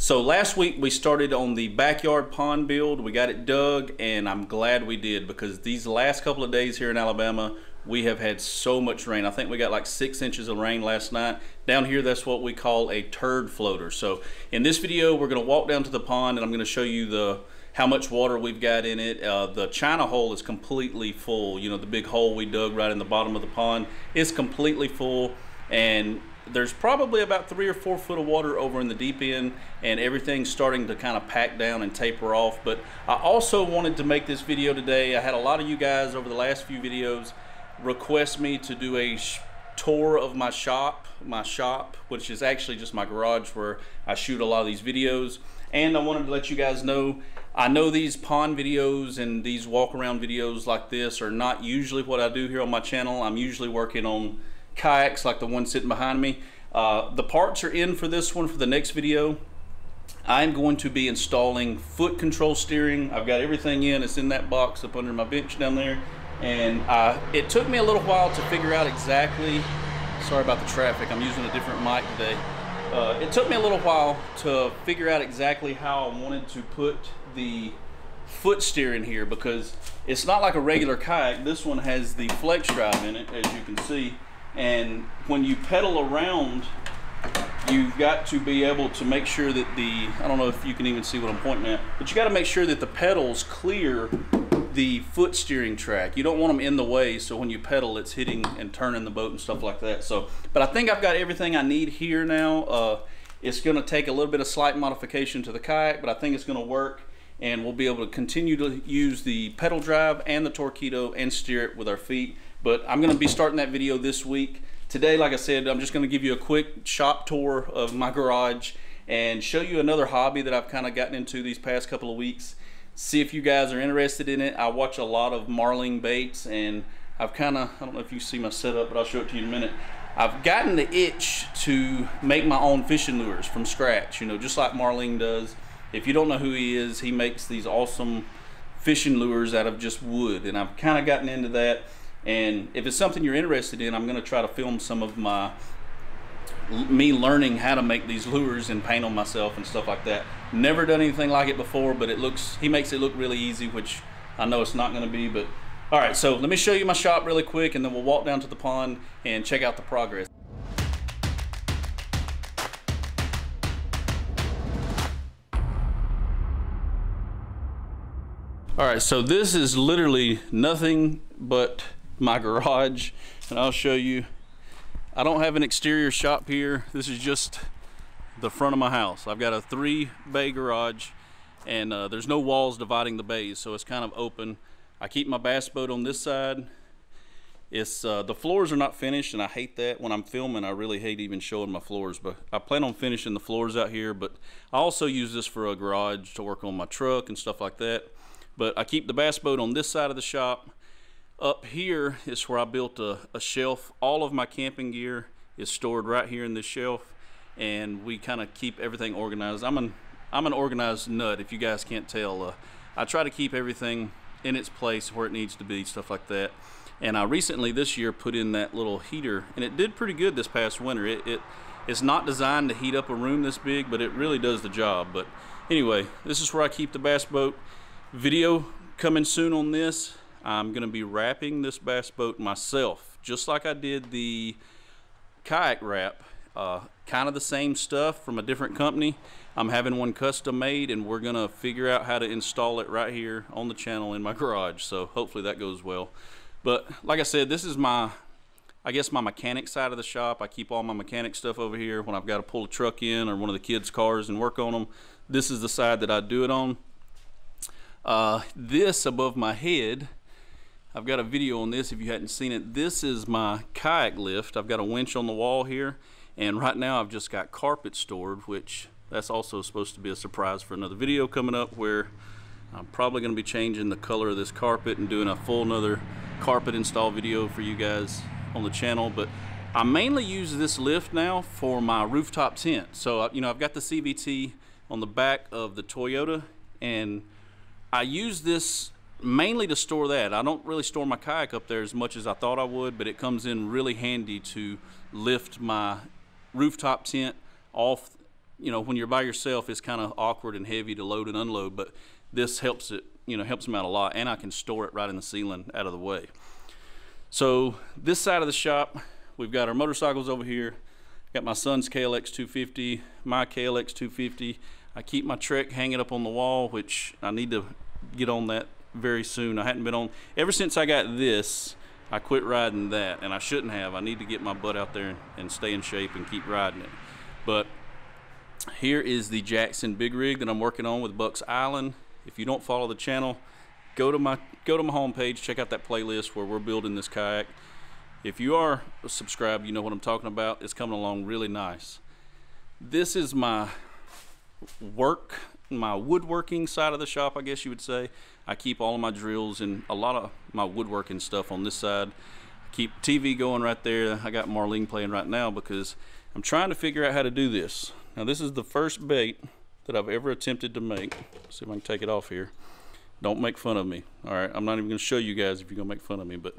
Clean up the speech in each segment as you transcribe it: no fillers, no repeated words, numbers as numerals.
So last week we started on the backyard pond build. We got it dug, and I'm glad we did, because these last couple of days here in Alabama, we have had so much rain. I think we got like 6 inches of rain last night. Down here, that's what we call a turd floater. So in this video, we're gonna walk down to the pond and I'm gonna show you how much water we've got in it. The China hole is completely full. You know, the big hole we dug right in the bottom of the pond is completely full, and there's probably about 3 or 4 foot of water over in the deep end, and everything's starting to kind of pack down and taper off. But I also wanted to make this video today. I had a lot of you guys over the last few videos request me to do a tour of my shop, which is actually just my garage where I shoot a lot of these videos. And I wanted to let you guys know, I know these pond videos and these walk around videos like this are not usually what I do here on my channel. I'm usually working on kayaks like the one sitting behind me. The parts are in for this one. For the next video, I'm going to be installing foot control steering. I've got everything in. It's in that box up under my bench down there. And it took me a little while to figure out exactly, sorry about the traffic, I'm using a different mic today. It took me a little while to figure out exactly how I wanted to put the foot steering here, because it's not like a regular kayak. This one has the flex drive in it, as you can see. And when you pedal around, you've got to be able to make sure that I don't know if you can even see what I'm pointing at, but you got to make sure that the pedals clear the foot steering track. You don't want them in the way, so when you pedal, it's hitting and turning the boat and stuff like that. So, but I think I've got everything I need here now. It's going to take a little bit of slight modification to the kayak, but I think it's going to work, and we'll be able to continue to use the pedal drive and the Torqeedo and steer it with our feet. But I'm going to be starting that video this week. Today, like I said, I'm just going to give you a quick shop tour of my garage and show you another hobby that I've kind of gotten into these past couple of weeks. See if you guys are interested in it. I watch a lot of marling baits, and I've kind of, I don't know if you see my setup, but I'll show it to you in a minute. I've gotten the itch to make my own fishing lures from scratch, you know, just like Marlene does. If you don't know who he is, he makes these awesome fishing lures out of just wood, and I've kind of gotten into that. And if it's something you're interested in, I'm going to try to film some of me learning how to make these lures and paint them myself and stuff like that. Never done anything like it before, but he makes it look really easy, which I know it's not going to be. But all right, so let me show you my shop really quick, and then we'll walk down to the pond and check out the progress. All right, so this is literally nothing but my garage, and I'll show you. I don't have an exterior shop here. This is just the front of my house. I've got a 3-bay garage, and there's no walls dividing the bays, so it's kind of open. I keep my bass boat on this side. It's the floors are not finished, and I hate that. When I'm filming, I really hate even showing my floors, but I plan on finishing the floors out here. But I also use this for a garage to work on my truck and stuff like that. But I keep the bass boat on this side of the shop. Up here is where I built a shelf. All of my camping gear is stored right here in this shelf, and we kind of keep everything organized. I'm an organized nut, if you guys can't tell. I try to keep everything in its place where it needs to be, stuff like that. And I recently this year put in that little heater, and it did pretty good this past winter. It's not designed to heat up a room this big, but it really does the job. But anyway, this is where I keep the bass boat. Video coming soon on this. I'm going to be wrapping this bass boat myself, just like I did the kayak wrap. Kind of the same stuff from a different company. I'm having one custom made, and we're going to figure out how to install it right here on the channel in my garage. So hopefully that goes well. But like I said, this is my mechanic side of the shop. I keep all my mechanic stuff over here. When I've got to pull a truck in or one of the kids' cars and work on them, this is the side that I do it on. This above my head, I've got a video on this if you hadn't seen it. This is my kayak lift. I've got a winch on the wall here, and right now I've just got carpet stored, which that's also supposed to be a surprise for another video coming up, where I'm probably going to be changing the color of this carpet and doing a full another carpet install video for you guys on the channel. But I mainly use this lift now for my rooftop tent. So you know, I've got the CVT on the back of the Toyota, and I use this mainly to store that. I don't really store my kayak up there as much as I thought I would, but it comes in really handy to lift my rooftop tent off you know, when you're by yourself, it's kind of awkward and heavy to load and unload, but this helps it, you know, helps them out a lot, and I can store it right in the ceiling out of the way. So this side of the shop, we've got our motorcycles over here. Got my son's KLX 250, my KLX 250. I keep my Trek hanging up on the wall, which I need to get on that very soon. I hadn't been on, ever since I got this, I quit riding that, and I shouldn't have. I need to get my butt out there and stay in shape and keep riding it. But here is the Jackson big rig that I'm working on with Bucks Island. If you don't follow the channel, go to my homepage, check out that playlist where we're building this kayak. If you are subscribed, you know what I'm talking about. It's coming along really nice. This is my woodworking side of the shop, I guess you would say. I keep all of my drills and a lot of my woodworking stuff on this side. Keep TV going right there. I got Marlene playing right now because I'm trying to figure out how to do this. Now this is the first bait that I've ever attempted to make. Let's see if I can take it off here. Don't make fun of me. All right, I'm not even gonna show you guys if you're gonna make fun of me, but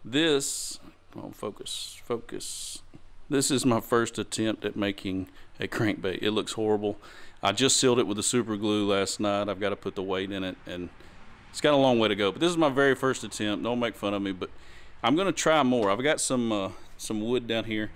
this, come on, focus. This is my first attempt at making a crankbait. It looks horrible. I just sealed it with the super glue last night. I've got to put the weight in it, and it's got a long way to go. But this is my very first attempt. Don't make fun of me, but I'm gonna try more. I've got some wood down here,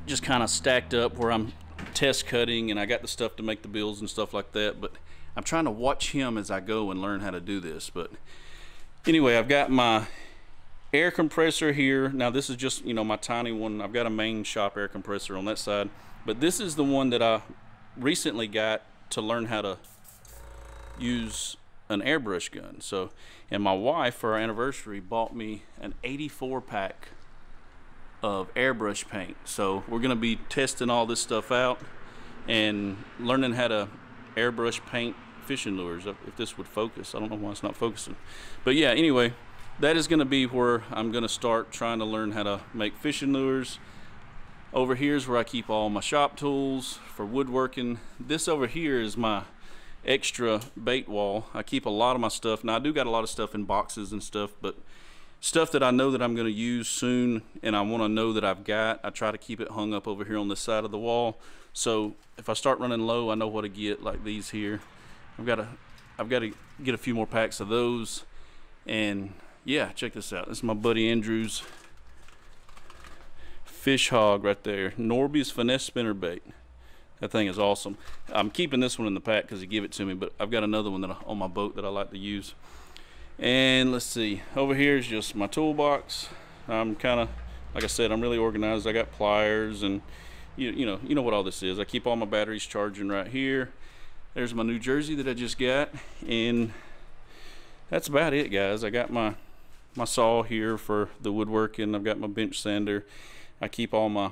just kind of stacked up where I'm test cutting, and I got the stuff to make the bills and stuff like that. But I'm trying to watch him as I go and learn how to do this. But anyway, I've got my air compressor here. Now this is just, you know, my tiny one. I've got a main shop air compressor on that side, but this is the one that I recently got to learn how to use an airbrush gun. So, and my wife for our anniversary bought me an 84 pack of airbrush paint. So we're gonna be testing all this stuff out and learning how to airbrush paint fishing lures. If this would focus, I don't know why it's not focusing, but yeah, anyway, that is going to be where I'm going to start trying to learn how to make fishing lures. Over here is where I keep all my shop tools for woodworking. This over here is my extra bait wall. I keep a lot of my stuff. Now I do got a lot of stuff in boxes and stuff, but stuff that I know that I'm going to use soon and I want to know that I've got, I try to keep it hung up over here on this side of the wall. So if I start running low, I know what to get, like these here. I've got to get a few more packs of those. And yeah, check this out. This is my buddy Andrew's fish hog right there. Norby's finesse spinner bait. That thing is awesome. I'm keeping this one in the pack because he gave it to me, but I've got another one on my boat that I like to use. And let's see, over here is just my toolbox. I'm kind of, like I said, I'm really organized. I got pliers and you know what all this is. I keep all my batteries charging right here. There's my new jersey that I just got, and that's about it, guys. I got my saw here for the woodworking. I've got my bench sander. I keep all my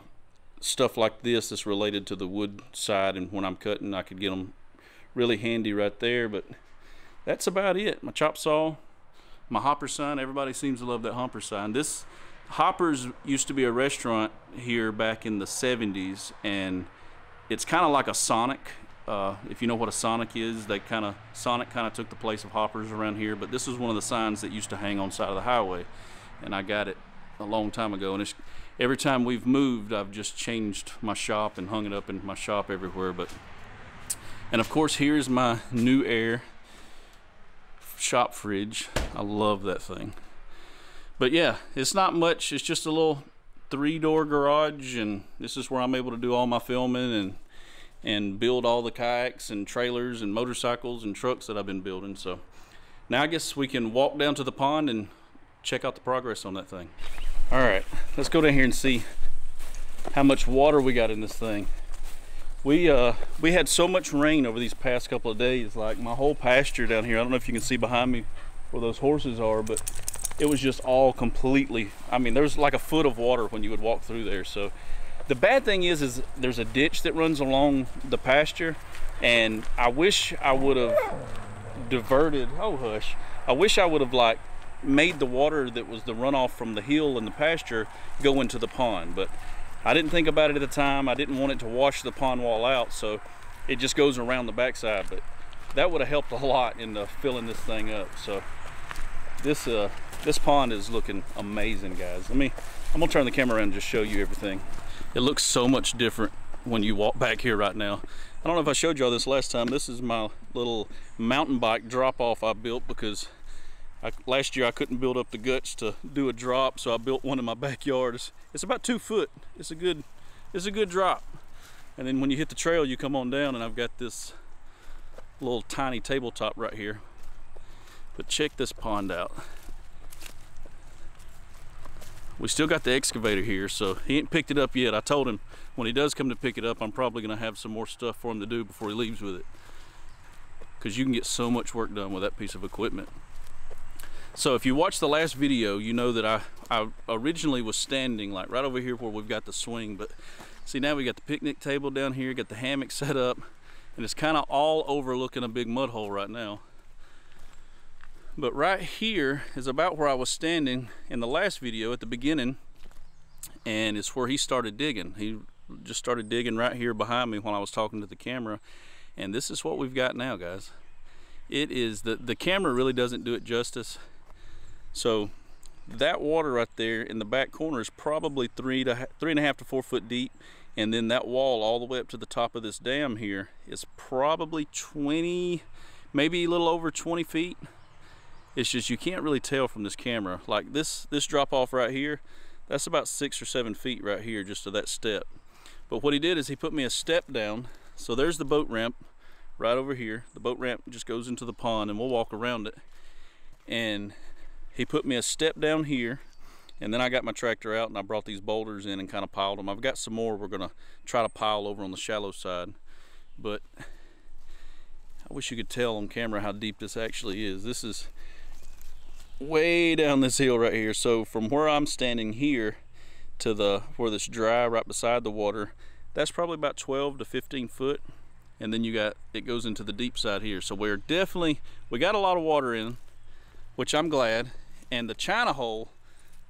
stuff like this that's related to the wood side, and when I'm cutting I could get them really handy right there. But that's about it. My chop saw, my hopper sign. Everybody seems to love that hopper sign. This Hoppers used to be a restaurant here back in the 70s, and it's kind of like a Sonic. If you know what a Sonic is, Sonic kind of took the place of Hoppers around here. But this was one of the signs that used to hang on the side of the highway, and I got it a long time ago. And every time we've moved, I've just changed my shop and hung it up in my shop everywhere. And of course, here's my new Air shop fridge. I love that thing. But yeah, it's not much. It's just a little 3-door garage, and this is where I'm able to do all my filming and build all the kayaks and trailers and motorcycles and trucks that I've been building. So now I guess we can walk down to the pond and check out the progress on that thing. All right, let's go down here and see how much water we got in this thing. We had so much rain over these past couple of days. Like my whole pasture down here, I don't know if you can see behind me where those horses are, but it was just all completely, I mean, there's like a foot of water when you would walk through there. So the bad thing is there's a ditch that runs along the pasture, and I wish I would have diverted, oh hush, I wish I would have like made the water that was the runoff from the hill and the pasture go into the pond, but I didn't think about it at the time. I didn't want it to wash the pond wall out, so it just goes around the backside. But that would have helped a lot in filling this thing up. So this pond is looking amazing, guys. I'm gonna turn the camera around and just show you everything. It looks so much different when you walk back here right now. I don't know if I showed y'all this last time. This is my little mountain bike drop off I built because last year I couldn't build up the guts to do a drop, so I built one in my backyard. It's about 2 foot. It's a good drop. And then when you hit the trail, you come on down, and I've got this little tiny tabletop right here. But check this pond out. We still got the excavator here, so he ain't picked it up yet. I told him when he does come to pick it up, I'm probably gonna have some more stuff for him to do before he leaves with it, because you can get so much work done with that piece of equipment. So if you watched the last video, you know that I originally was standing like right over here where we've got the swing, but see, now we got the picnic table down here, got the hammock set up, and it's kind of all overlooking a big mud hole right now. But right here is about where I was standing in the last video at the beginning, and it's where he started digging. He just started digging right here behind me when I was talking to the camera, and this is what we've got now, guys. It is, the camera really doesn't do it justice. So that water right there in the back corner is probably 3.5 to 4 foot deep, and then that wall all the way up to the top of this dam here is probably 20, maybe a little over 20 feet. It's just you can't really tell from this camera. Like this drop off right here, that's about 6 or 7 feet right here just to that step. But what he did is he put me a step down. So there's the boat ramp right over here. The boat ramp just goes into the pond, and we'll walk around it. And he put me a step down here, and then I got my tractor out and I brought these boulders in and kind of piled them. I've got some more we're gonna try to pile over on the shallow side, but I wish you could tell on camera how deep this actually is. This is way down this hill right here. So from where I'm standing here to where this dry right beside the water, that's probably about 12 to 15 foot. And then it goes into the deep side here. So we got a lot of water in, which I'm glad. And the China hole,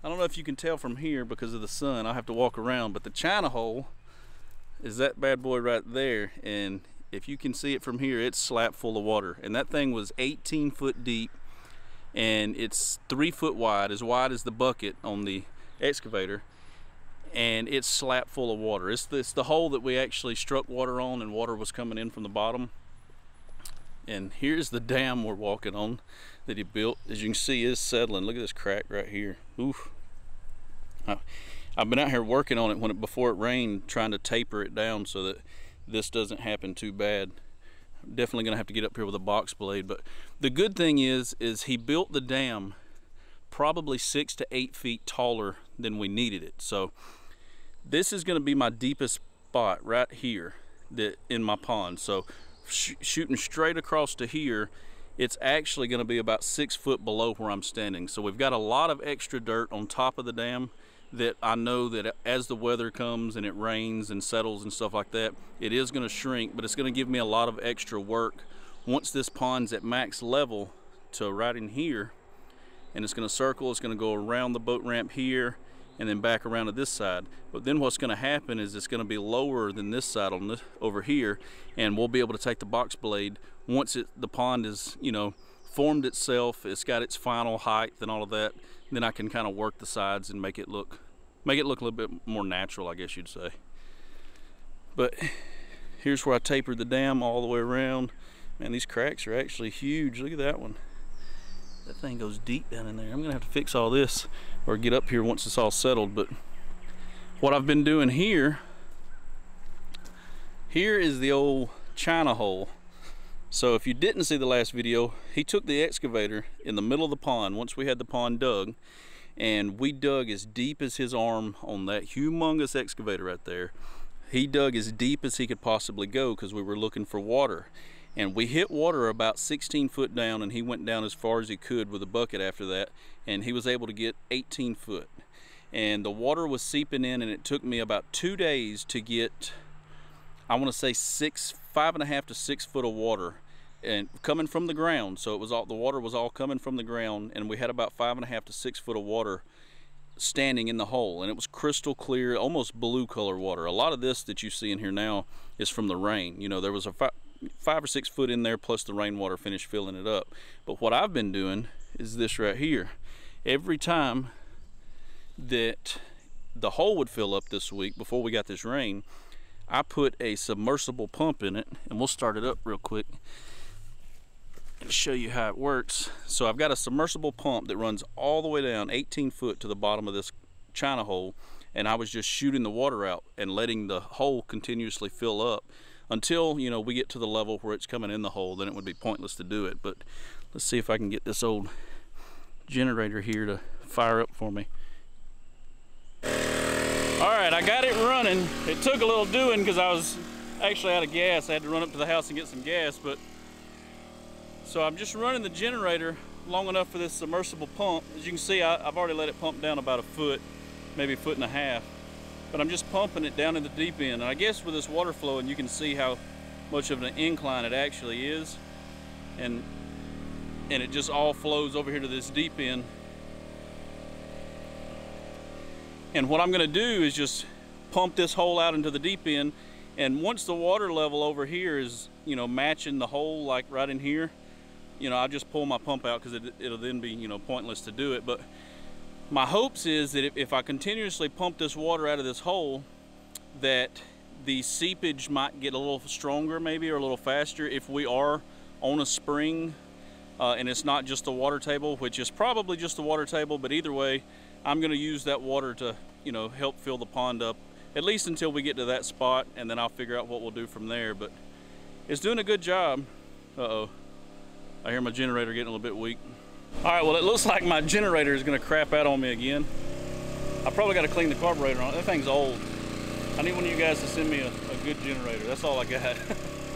I don't know if you can tell from here because of the sun, I'll have to walk around, but the China hole is that bad boy right there. And if you can see it from here, it's slap full of water. And that thing was 18 foot deep, and it's 3 foot wide as the bucket on the excavator, and it's slap full of water. It's the hole that we actually struck water on, and water was coming in from the bottom. And here's the dam we're walking on that he built. As you can see, is settling. Look at this crack right here. Oof. I've been out here working on it before it rained, trying to taper it down so that this doesn't happen too bad. I'm definitely gonna have to get up here with a box blade. But the good thing is he built the dam probably 6 to 8 feet taller than we needed it. So this is gonna be my deepest spot right here in my pond. So shooting straight across to here, it's actually going to be about 6 foot below where I'm standing. So we've got a lot of extra dirt on top of the dam that I know that as the weather comes and it rains and settles and stuff like that, it is going to shrink, but it's going to give me a lot of extra work once this pond's at max level to right in here. And it's going to circle, it's going to go around the boat ramp here and then back around to this side. But then what's going to happen is it's going to be lower than this side on this over here, and we'll be able to take the box blade once the pond is, you know, formed itself, it's got its final height and all of that. Then I can kind of work the sides and make it look a little bit more natural, I guess you'd say. But here's where I tapered the dam all the way around. Man, these cracks are actually huge. Look at that one. That thing goes deep down in there. I'm gonna have to fix all this or get up here once it's all settled. But what I've been doing here is the old China hole. So if you didn't see the last video, he took the excavator in the middle of the pond once we had the pond dug, and we dug as deep as his arm on that humongous excavator right there. He dug as deep as he could possibly go because we were looking for water. And we hit water about 16 foot down, and he went down as far as he could with a bucket after that, and he was able to get 18 foot. And the water was seeping in, and it took me about 2 days to get, I want to say 5.5 to 6 foot of water, and coming from the ground. So the water was all coming from the ground, and we had about 5.5 to 6 foot of water standing in the hole, and it was crystal clear, almost blue color water. A lot of this that you see in here now is from the rain. You know, there was a 5 or 6 foot in there, plus the rainwater finished filling it up. But what I've been doing is this right here. Every time that the hole would fill up this week before we got this rain, I put a submersible pump in it, and we'll start it up real quick and show you how it works. So I've got a submersible pump that runs all the way down 18 foot to the bottom of this China hole, and I was just shooting the water out and letting the hole continuously fill up until, you know, we get to the level where it's coming in the hole. Then it would be pointless to do it. But let's see if I can get this old generator here to fire up for me. All right, I got it running. It took a little doing because I was actually out of gas. I had to run up to the house and get some gas, but so I'm just running the generator long enough for this submersible pump. As you can see, I've already let it pump down about a foot, maybe a foot and a half, but I'm just pumping it down in the deep end. And I guess with this water flowing, you can see how much of an incline it actually is, and it just all flows over here to this deep end. And what I'm going to do is just pump this hole out into the deep end, and once the water level over here is, you know, matching the hole like right in here, you know, I'll just pull my pump out because it'll then be, you know, pointless to do it. But my hopes is that if I continuously pump this water out of this hole, that the seepage might get a little stronger maybe, or a little faster if we are on a spring and it's not just the water table, which is probably just the water table. But either way, I'm going to use that water to, you know, help fill the pond up, at least until we get to that spot, and then I'll figure out what we'll do from there. But it's doing a good job. Uh-oh, I hear my generator getting a little bit weak. All right, well, it looks like my generator is going to crap out on me again. I probably got to clean the carburetor on it. That thing's old. I need one of you guys to send me a good generator. That's all I got.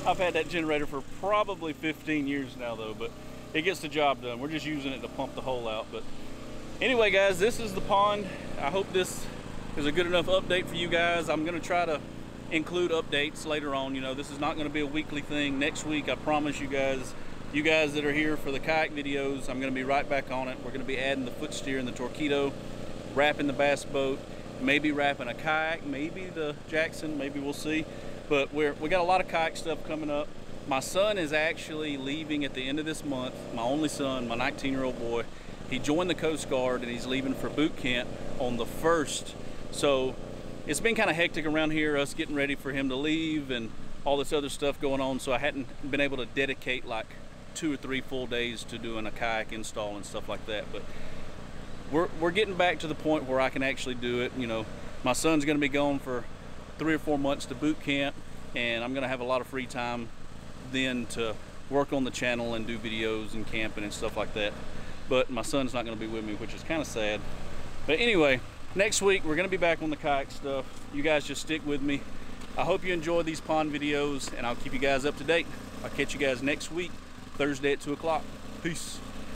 I've had that generator for probably 15 years now, though, but it gets the job done. We're just using it to pump the hole out. But anyway, guys, this is the pond. I hope this is a good enough update for you guys. I'm going to try to include updates later on. You know, this is not going to be a weekly thing. Next week, I promise you guys that are here for the kayak videos, I'm going to be right back on it. We're going to be adding the foot steer and the Torpedo, wrapping the bass boat, maybe wrapping a kayak, maybe the Jackson, maybe we'll see. But we got a lot of kayak stuff coming up. My son is actually leaving at the end of this month. My only son, my 19-year-old boy. He joined the Coast Guard and he's leaving for boot camp on the 1st. So it's been kind of hectic around here, us getting ready for him to leave and all this other stuff going on. So I hadn't been able to dedicate like 2 or 3 full days to doing a kayak install and stuff like that. But we're getting back to the point where I can actually do it. You know, my son's going to be gone for 3 or 4 months to boot camp, and I'm going to have a lot of free time then to work on the channel and do videos and camping and stuff like that. But my son's not going to be with me, which is kind of sad. But anyway, next week we're going to be back on the kayak stuff. You guys just stick with me. I hope you enjoy these pond videos, and I'll keep you guys up to date. I'll catch you guys next week, Thursday at 2 o'clock. Peace.